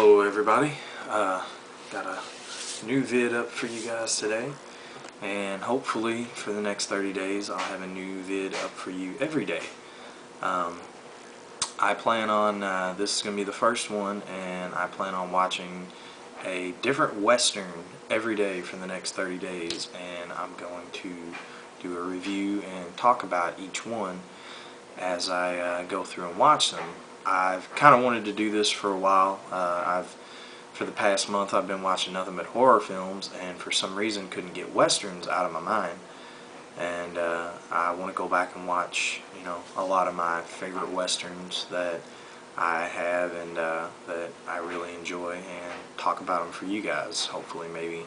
Hello everybody, got a new vid up for you guys today, and hopefully for the next 30 days I'll have a new vid up for you every day. I plan on, this is going to be the first one, and I plan on watching a different Western every day for the next 30 days, and I'm going to do a review and talk about each one as I go through and watch them. I've kind of wanted to do this for a while. For the past month I've been watching nothing but horror films, and for some reason couldn't get Westerns out of my mind. And I want to go back and watch, a lot of my favorite Westerns that I have and that I really enjoy, and talk about them for you guys. Hopefully maybe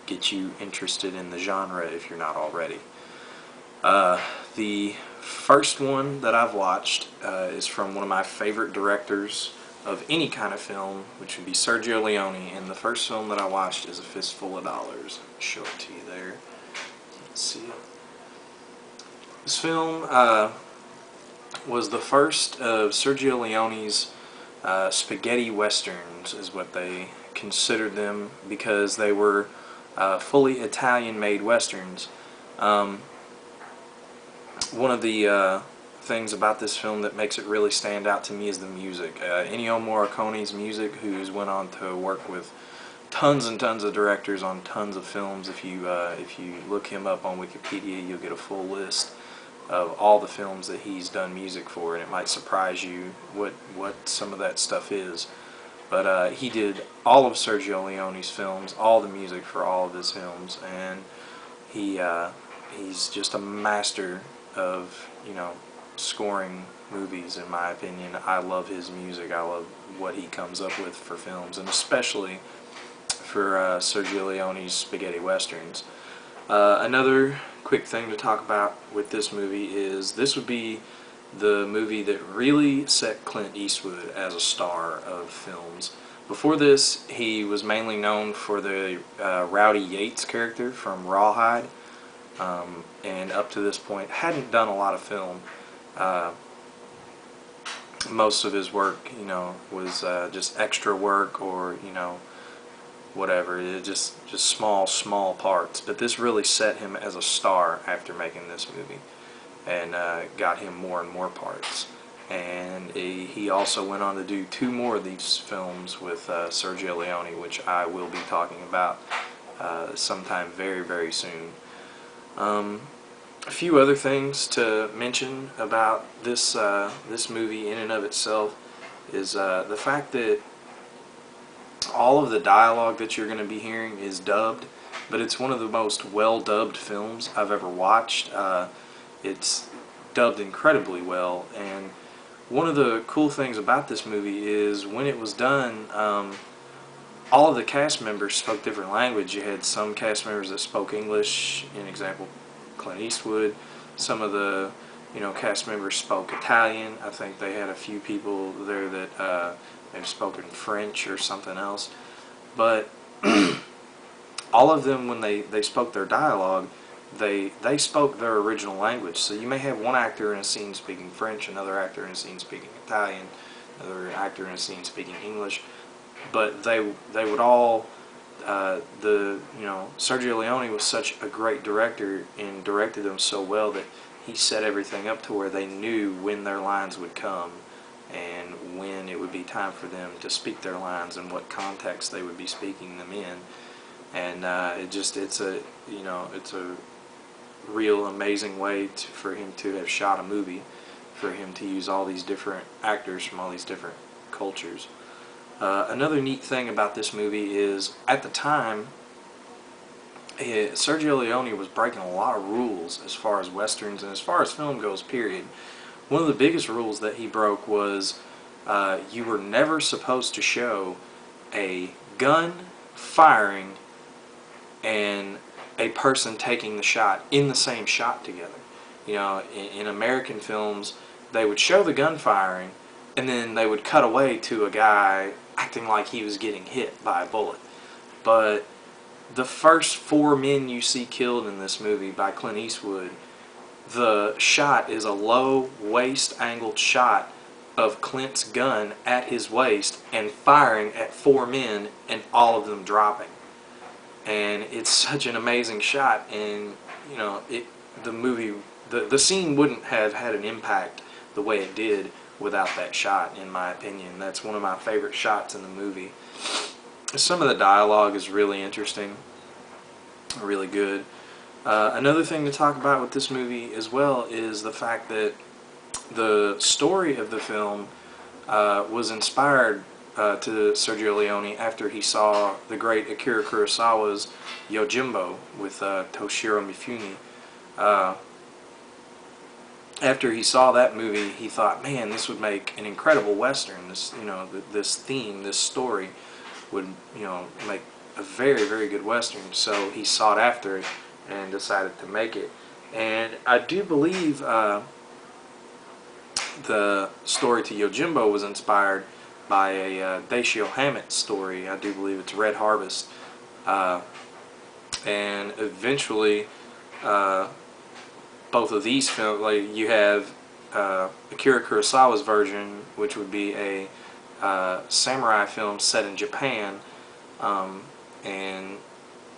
get you interested in the genre if you're not already. The first one that I've watched is from one of my favorite directors of any kind of film, which would be Sergio Leone, and the first film that I watched is A Fistful of Dollars. I'll show it to you there. Let's see it. This film was the first of Sergio Leone's spaghetti westerns, is what they considered them, because they were fully Italian-made westerns. One of the things about this film that makes it really stand out to me is the music. Ennio Morricone's music, who's went on to work with tons and tons of directors on tons of films. If you look him up on Wikipedia, you'll get a full list of all the films that he's done music for, and it might surprise you what some of that stuff is. But he did all of Sergio Leone's films, all the music for all of his films, and he's just a master of scoring movies, in my opinion. I love his music. I love what he comes up with for films, and especially for Sergio Leone's spaghetti westerns. Another quick thing to talk about with this movie is this would be the movie that really set Clint Eastwood as a star of films. Before this, he was mainly known for the Rowdy Yates character from Rawhide, and up to this point hadn't done a lot of film. Most of his work, was just extra work, or whatever. It just small parts. But this really set him as a star after making this movie, and got him more and more parts. And he also went on to do 2 more of these films with Sergio Leone, which I will be talking about sometime very, very soon. A few other things to mention about this this movie in and of itself is the fact that all of the dialogue that you're going to be hearing is dubbed, but it's one of the most well-dubbed films I've ever watched. It's dubbed incredibly well, and one of the cool things about this movie is when it was done, all of the cast members spoke different language. You had some cast members that spoke English, in example Clint Eastwood. Some of the cast members spoke Italian. I think they had a few people there that they've spoken French or something else. But all of them, when they spoke their dialogue, they spoke their original language. So you may have one actor in a scene speaking French, another actor in a scene speaking Italian, another actor in a scene speaking English, but they would all Sergio Leone was such a great director and directed them so well that he set everything up to where they knew when their lines would come and when it would be time for them to speak their lines and what context they would be speaking them in. And it's a real amazing way for him to have shot a movie, for him to use all these different actors from all these different cultures. Another neat thing about this movie is, at the time, Sergio Leone was breaking a lot of rules as far as westerns and as far as film goes, period. One of the biggest rules that he broke was you were never supposed to show a gun firing and a person taking the shot in the same shot together. In American films, they would show the gun firing, and then they would cut away to a guy acting like he was getting hit by a bullet. But the first 4 men you see killed in this movie by Clint Eastwood, the shot is a low waist angled shot of Clint's gun at his waist and firing at 4 men and all of them dropping. And it's such an amazing shot, and you know, the movie, the scene wouldn't have had an impact the way it did without that shot, in my opinion. That's one of my favorite shots in the movie. Some of the dialogue is really interesting, really good. Another thing to talk about with this movie as well is the fact that the story of the film was inspired to Sergio Leone after he saw the great Akira Kurosawa's Yojimbo with Toshiro Mifune. After he saw that movie, he thought, man, this would make an incredible Western. This, you know, this theme, this story would, you know, make a very, very good Western. So he sought after it and decided to make it. And I do believe the story to Yojimbo was inspired by a Dashiell Hammett story. I do believe it's Red Harvest. And eventually, both of these films, like you have Akira Kurosawa's version, which would be a samurai film set in Japan, and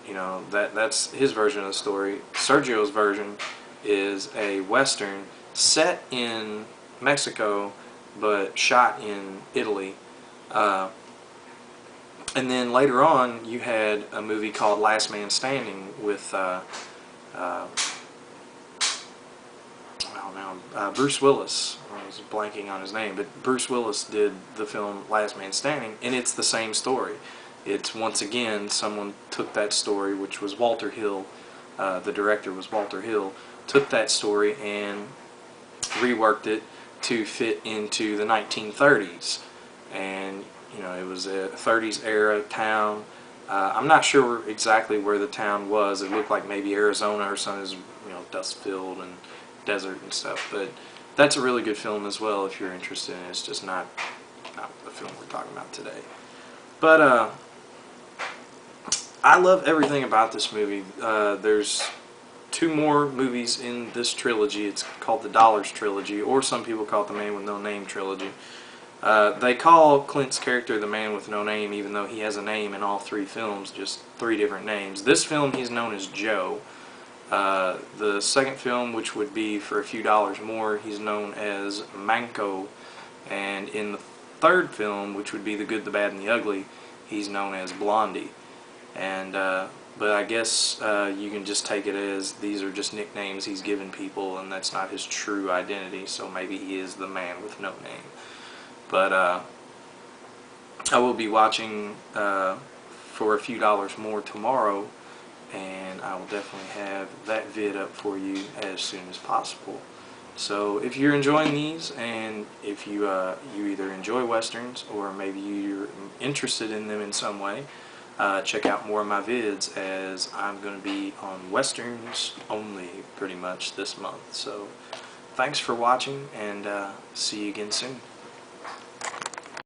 you know, that's his version of the story. Sergio's version is a Western set in Mexico but shot in Italy. And then later on you had a movie called Last Man Standing with Bruce Willis. I was blanking on his name, but Bruce Willis did the film Last Man Standing, and it's the same story. It's, once again, someone took that story, which was Walter Hill, the director was Walter Hill, took that story and reworked it to fit into the 1930s. And you know, it was a 30s era town. I'm not sure exactly where the town was. It looked like maybe Arizona or something. It was, you know, dust filled and desert and stuff. But that's a really good film as well if you're interested in it. It's just not the film we're talking about today. But I love everything about this movie. There's 2 more movies in this trilogy. It's called the Dollars Trilogy, or some people call it the Man with No Name Trilogy. They call Clint's character the Man with No Name, even though he has a name in all 3 films, just 3 different names. This film he's known as Joe. The second film, which would be for a few dollars more, he's known as Manco. And in the third film, which would be The Good, the Bad, and the Ugly, he's known as Blondie. And but I guess you can just take it as these are just nicknames he's given people, and that's not his true identity. So maybe he is the Man with No Name. But I will be watching for a few dollars more tomorrow, and I will definitely have that vid up for you as soon as possible. So if you're enjoying these, and if you you either enjoy Westerns or maybe you're interested in them in some way, check out more of my vids, as I'm going to be on Westerns only pretty much this month. So thanks for watching, and see you again soon.